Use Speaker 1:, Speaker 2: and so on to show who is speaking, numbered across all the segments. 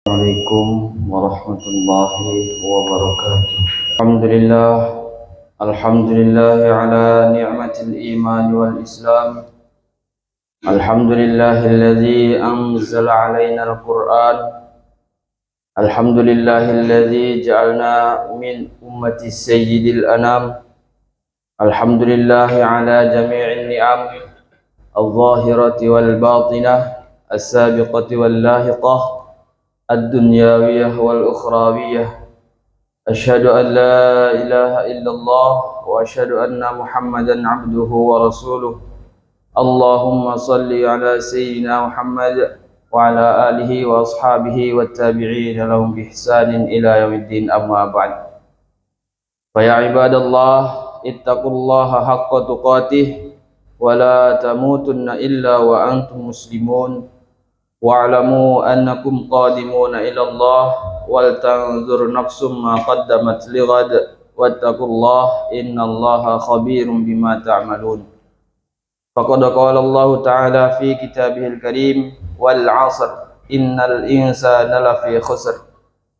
Speaker 1: Assalamualaikum warahmatullahi wabarakatuh. Alhamdulillah, alhamdulillah ala ni'matil iman wal islam. Alhamdulillahilladzi anzala alaina al-Qur'an. Alhamdulillahilladzi ja'alna min ummati sayyidil anam. Alhamdulillahi ala jami'in ni'am al-zahirati wal batinah, as-sabiqati wal lahiqah, الدنيوية والأخروية. أشهد أن لا إله إلا الله وأشهد أن محمدا عبده ورسوله. اللهم صل على سيدنا محمد وعلى آله وأصحابه والتابعين لهم بإحسان إلى يوم الدين. أما بعد، فيا عباد الله اتقوا الله حق تقاته ولا تموتن إلا وأنتم مسلمون. wa'lamu annakum qadimuna ila Allah wal tanzur nafsum ma qaddamat lighad wattaqullah innallaha khabirum bima ta'malun. Faqad qala Allah ta'ala fi kitabihil karim wal 'asr innal insana lafi khusr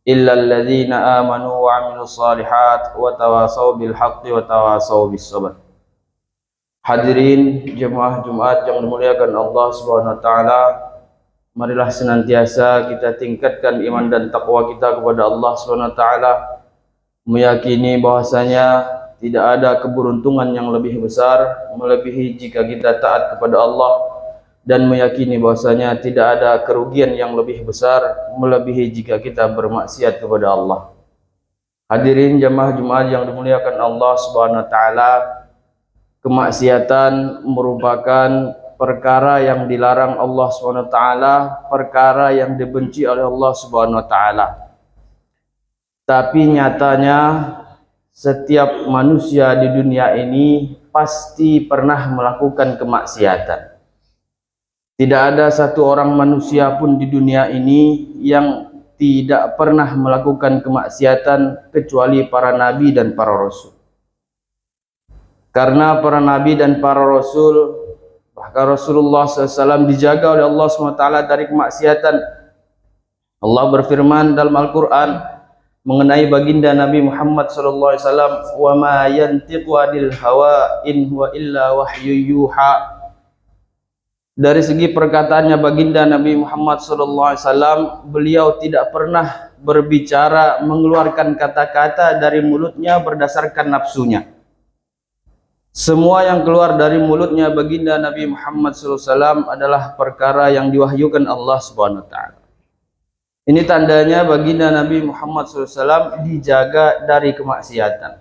Speaker 1: illa alladhina amanu wa 'amilus shalihat wa tawasaw bil haqqi wa tawasaw bis sabr. Hadirin jemaah Jumat yang dimuliakan Allah Subhanahu wa taala, marilah senantiasa kita tingkatkan iman dan takwa kita kepada Allah SWT, meyakini bahwasanya tidak ada keberuntungan yang lebih besar melebihi jika kita taat kepada Allah, dan meyakini bahwasanya tidak ada kerugian yang lebih besar melebihi jika kita bermaksiat kepada Allah. Hadirin jamaah Jumat yang dimuliakan Allah SWT, kemaksiatan merupakan perkara yang dilarang Allah SWT, perkara yang dibenci oleh Allah SWT. Tapi nyatanya setiap manusia di dunia ini pasti pernah melakukan kemaksiatan. Tidak ada satu orang manusia pun di dunia ini yang tidak pernah melakukan kemaksiatan kecuali para nabi dan para rasul. Karena para nabi dan para rasul, bahkan Rasulullah SAW dijaga oleh Allah SWT dari kemaksiatan. Allah berfirman dalam Al-Quran mengenai baginda Nabi Muhammad SAW, wa ma yantiqu anil hawa in huwa illa wahyu yuha. Dari segi perkataannya baginda Nabi Muhammad SAW, beliau tidak pernah berbicara mengeluarkan kata-kata dari mulutnya berdasarkan nafsunya. Semua yang keluar dari mulutnya baginda Nabi Muhammad SAW adalah perkara yang diwahyukan Allah SWT. Ini tandanya baginda Nabi Muhammad SAW dijaga dari kemaksiatan.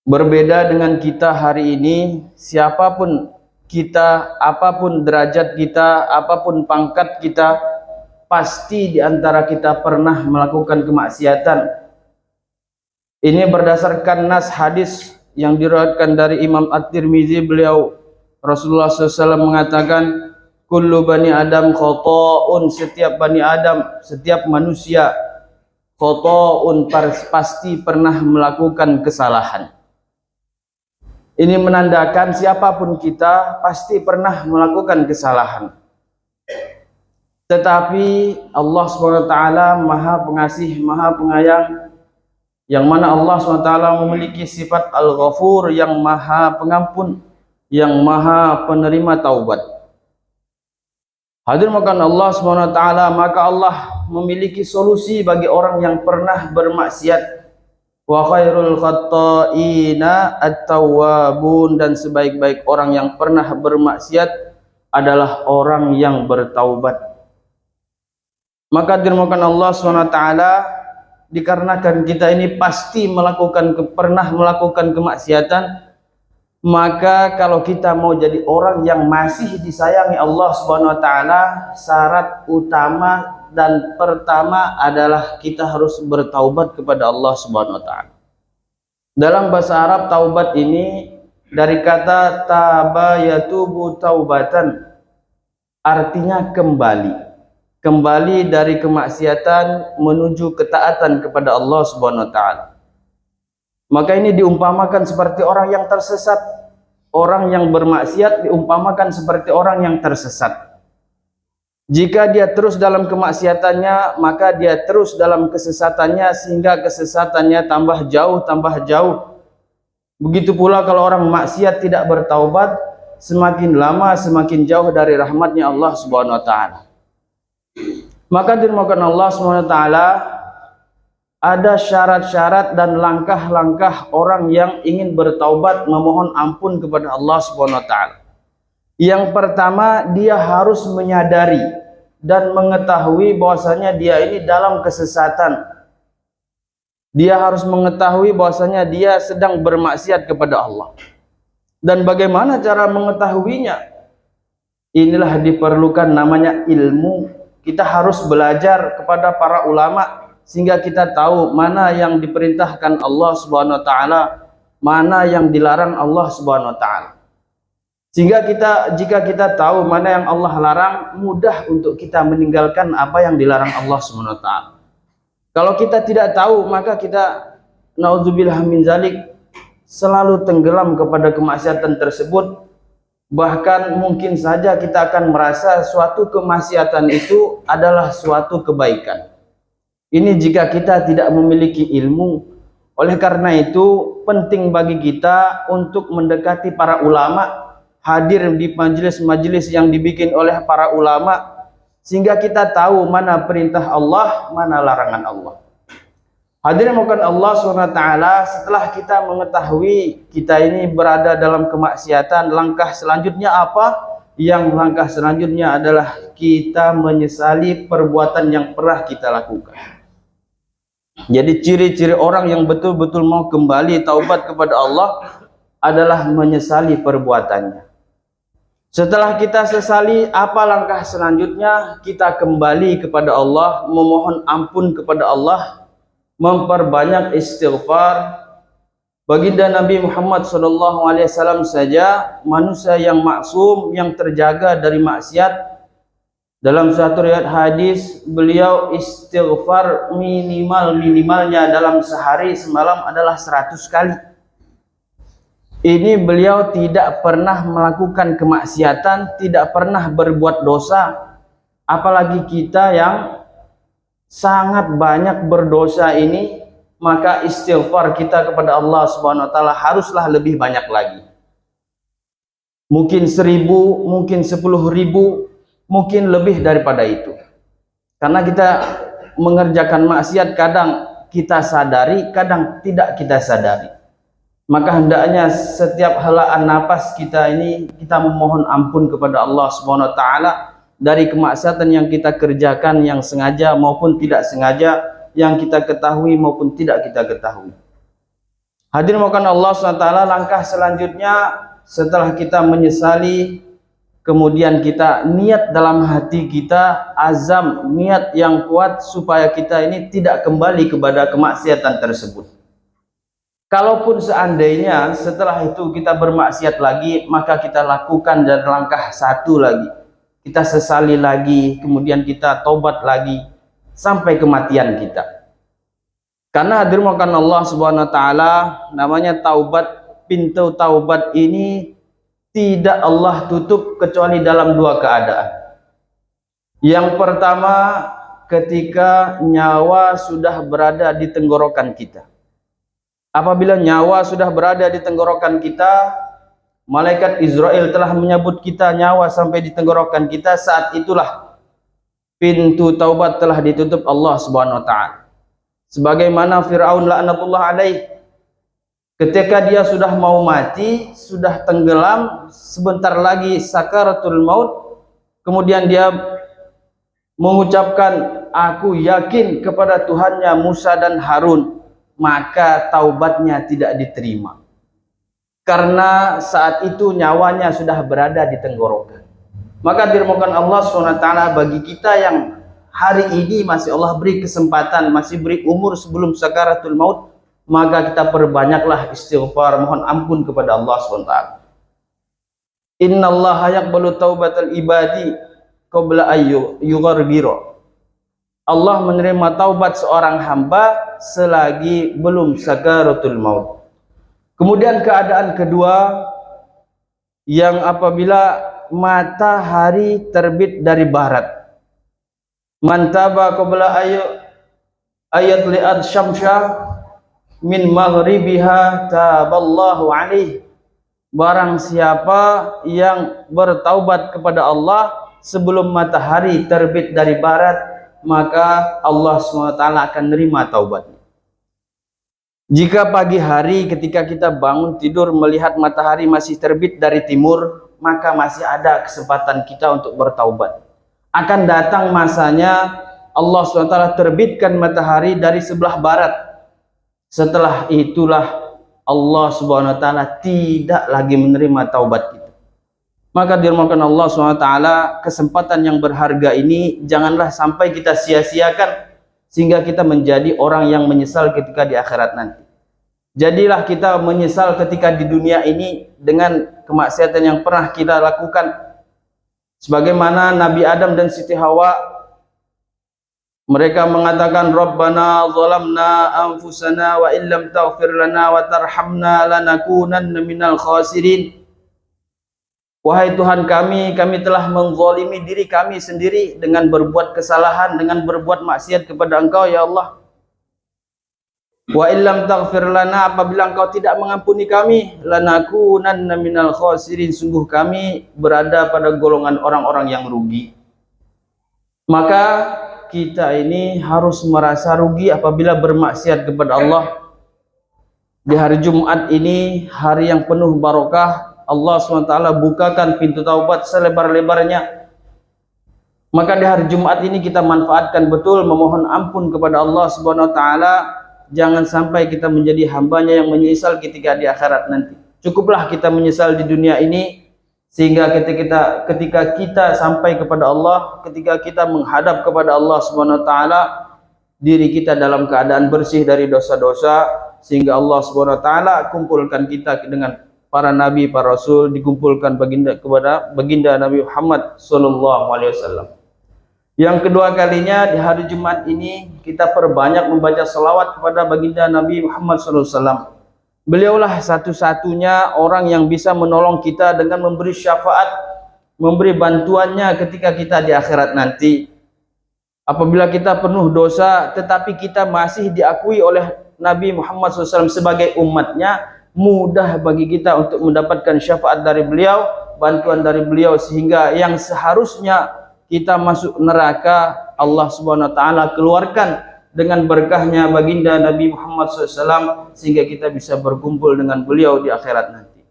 Speaker 1: Berbeda dengan kita hari ini, siapapun kita, apapun derajat kita, apapun pangkat kita, pasti di antara kita pernah melakukan kemaksiatan. Ini berdasarkan nas hadis yang diriwayatkan dari Imam At-Tirmizi. Beliau Rasulullah SAW mengatakan, kullu bani Adam khoto'un, setiap bani Adam, setiap manusia khoto'un, pasti pernah melakukan kesalahan. Ini menandakan siapapun kita pasti pernah melakukan kesalahan. Tetapi Allah SWT Maha Pengasih, Maha Penyayang, yang mana Allah SWT memiliki sifat Al-Ghafur, yang maha pengampun, yang maha penerima taubat. Hadir makan Allah SWT, maka Allah memiliki solusi bagi orang yang pernah bermaksiat. Wa khairul khatta'ina at-tawwabun, dan sebaik-baik orang yang pernah bermaksiat adalah orang yang bertaubat. Maka hadir makan Allah SWT, dikarenakan kita ini pasti pernah melakukan kemaksiatan, maka kalau kita mau jadi orang yang masih disayangi Allah Subhanahu wa taala, syarat utama dan pertama adalah kita harus bertaubat kepada Allah Subhanahu wa taala. Dalam bahasa Arab, taubat ini dari kata taba yatubu taubatan, artinya kembali. Kembali dari kemaksiatan menuju ketaatan kepada Allah Subhanahu wa taala. Maka ini diumpamakan seperti orang yang tersesat. Orang yang bermaksiat diumpamakan seperti orang yang tersesat. Jika dia terus dalam kemaksiatannya, maka dia terus dalam kesesatannya sehingga kesesatannya tambah jauh. Begitu pula kalau orang maksiat tidak bertaubat, semakin lama semakin jauh dari rahmatnya Allah Subhanahu wa taala. Maka dirahmatkan Allah Subhanahu wa taala, ada syarat-syarat dan langkah-langkah orang yang ingin bertaubat memohon ampun kepada Allah Subhanahu wa taala. Yang pertama, dia harus menyadari dan mengetahui bahwasanya dia ini dalam kesesatan. Dia harus mengetahui bahwasanya dia sedang bermaksiat kepada Allah. Dan bagaimana cara mengetahuinya? Inilah diperlukan namanya ilmu. Kita harus belajar kepada para ulama sehingga kita tahu mana yang diperintahkan Allah Subhanahu wa taala, mana yang dilarang Allah Subhanahu wa taala. Sehingga jika kita tahu mana yang Allah larang, mudah untuk kita meninggalkan apa yang dilarang Allah Subhanahu wa taala. Kalau kita tidak tahu, maka kita naudzubillah min zalik selalu tenggelam kepada kemaksiatan tersebut. Bahkan mungkin saja kita akan merasa suatu kemaksiatan itu adalah suatu kebaikan. Ini jika kita tidak memiliki ilmu. Oleh karena itu penting bagi kita untuk mendekati para ulama, hadir di majelis-majelis yang dibikin oleh para ulama, sehingga kita tahu mana perintah Allah, mana larangan Allah. Hadirin mungkin Allah SWT, setelah kita mengetahui kita ini berada dalam kemaksiatan, langkah selanjutnya apa? Yang langkah selanjutnya adalah kita menyesali perbuatan yang pernah kita lakukan. Jadi ciri-ciri orang yang betul-betul mau kembali taubat kepada Allah adalah menyesali perbuatannya. Setelah kita sesali, apa langkah selanjutnya? Kita kembali kepada Allah, memohon ampun kepada Allah, memperbanyak istighfar. Baginda Nabi Muhammad SAW saja manusia yang maksum, yang terjaga dari maksiat. Dalam satu riwayat hadis, beliau istighfar minimalnya dalam sehari semalam adalah 100 kali. Ini beliau tidak pernah melakukan kemaksiatan, tidak pernah berbuat dosa. Apalagi kita yang sangat banyak berdosa ini, maka istighfar kita kepada Allah Subhanahu wa taala haruslah lebih banyak lagi. Mungkin 1000, mungkin 10.000, mungkin lebih daripada itu. Karena kita mengerjakan maksiat kadang kita sadari, kadang tidak kita sadari. Maka hendaknya setiap helaan napas kita ini kita memohon ampun kepada Allah Subhanahu wa taala dari kemaksiatan yang kita kerjakan, yang sengaja maupun tidak sengaja, yang kita ketahui maupun tidak kita ketahui. Hadirin maukan Allah Subhanahu wa taala, langkah selanjutnya setelah kita menyesali, kemudian kita niat dalam hati kita, azam, niat yang kuat supaya kita ini tidak kembali kepada kemaksiatan tersebut. Kalaupun seandainya setelah itu kita bermaksiat lagi, maka kita lakukan dan langkah satu lagi. Kita sesali lagi, kemudian kita tobat lagi sampai kematian kita. Karena dirahmatkan Allah Subhanahu wa taala, namanya taubat, pintu taubat ini tidak Allah tutup kecuali dalam dua keadaan. Yang pertama, ketika nyawa sudah berada di tenggorokan kita. Apabila nyawa sudah berada di tenggorokan kita, malaikat Israel telah menyebut kita nyawa sampai di tenggorokan kita, saat itulah pintu taubat telah ditutup Allah Subhanahu wa taala. Sebagaimana Firaun laknatullah alaih, ketika dia sudah mau mati, sudah tenggelam, sebentar lagi sakaratul maut, kemudian dia mengucapkan, aku yakin kepada Tuhannya Musa dan Harun, maka taubatnya tidak diterima. Karena saat itu nyawanya sudah berada di tenggorokan. Maka dirahmatkan Allah SWT, bagi kita yang hari ini masih Allah beri kesempatan, masih beri umur sebelum sakaratul maut, maka kita perbanyaklah istighfar, mohon ampun kepada Allah SWT. Innallaha yaqbalu taubatal ibadi qabla ayyughargiro. Allah menerima taubat seorang hamba selagi belum sakaratul maut. Kemudian keadaan kedua, yang apabila matahari terbit dari barat. Man taba qabla ayat li'ad syamsya min maghribiha taballahu alaih. Barang siapa yang bertaubat kepada Allah sebelum matahari terbit dari barat, maka Allah SWT akan nerima taubatnya. Jika pagi hari ketika kita bangun tidur melihat matahari masih terbit dari timur, maka masih ada kesempatan kita untuk bertaubat. Akan datang masanya Allah SWT terbitkan matahari dari sebelah barat. Setelah itulah Allah Subhanahu wa taala tidak lagi menerima taubat kita. Maka dirahmatkan Allah Subhanahu wa taala, kesempatan yang berharga ini janganlah sampai kita sia-siakan sehingga kita menjadi orang yang menyesal ketika di akhirat nanti. Jadilah kita menyesal ketika di dunia ini dengan kemaksiatan yang pernah kita lakukan. Sebagaimana Nabi Adam dan Siti Hawa, mereka mengatakan, Rabbana zalamna anfusana wa illam taghfir lana wa tarhamna lanakunanna minal khasirin. Wahai Tuhan kami telah menzalimi diri kami sendiri dengan berbuat kesalahan, dengan berbuat maksiat kepada Engkau ya Allah. Wa illam taghfir lana, apabila Engkau tidak mengampuni kami, lanakunanna minal khasirin, sungguh kami berada pada golongan orang-orang yang rugi. Maka kita ini harus merasa rugi apabila bermaksiat kepada Allah. Di hari Jumat ini, hari yang penuh barokah, Allah SWT bukakan pintu taubat selebar-lebarnya. Maka di hari Jumat ini kita manfaatkan betul memohon ampun kepada Allah SWT. Jangan sampai kita menjadi hambanya yang menyesal ketika di akhirat nanti. Cukuplah kita menyesal di dunia ini, sehingga ketika kita sampai kepada Allah, ketika kita menghadap kepada Allah Subhanahu wa taala, diri kita dalam keadaan bersih dari dosa-dosa, sehingga Allah Subhanahu wa taala kumpulkan kita dengan para nabi, para rasul, dikumpulkan kepada baginda Nabi Muhammad sallallahu alaihi wasallam. Yang kedua kalinya di hari Jumat ini kita perbanyak membaca selawat kepada baginda Nabi Muhammad sallallahu alaihi wasallam. Beliaulah satu-satunya orang yang bisa menolong kita dengan memberi syafaat, memberi bantuannya ketika kita di akhirat nanti. Apabila kita penuh dosa, tetapi kita masih diakui oleh Nabi Muhammad SAW sebagai umatnya, mudah bagi kita untuk mendapatkan syafaat dari beliau, bantuan dari beliau, sehingga yang seharusnya kita masuk neraka, Allah Subhanahu wa taala keluarkan dengan berkahnya baginda Nabi Muhammad SAW, sehingga kita bisa berkumpul dengan beliau di akhirat nanti.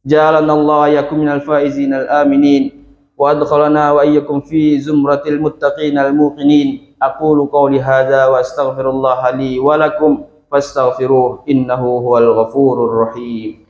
Speaker 1: Jalanallahu yakum minal faizin al-aminin wa adkhalana wa iyyakum fi zumratil muttaqin al-muqinin. Aqulu qawli hadza wa astaghfirullah li wa lakum fastaghfiruh innahu huwal ghafurur rahim.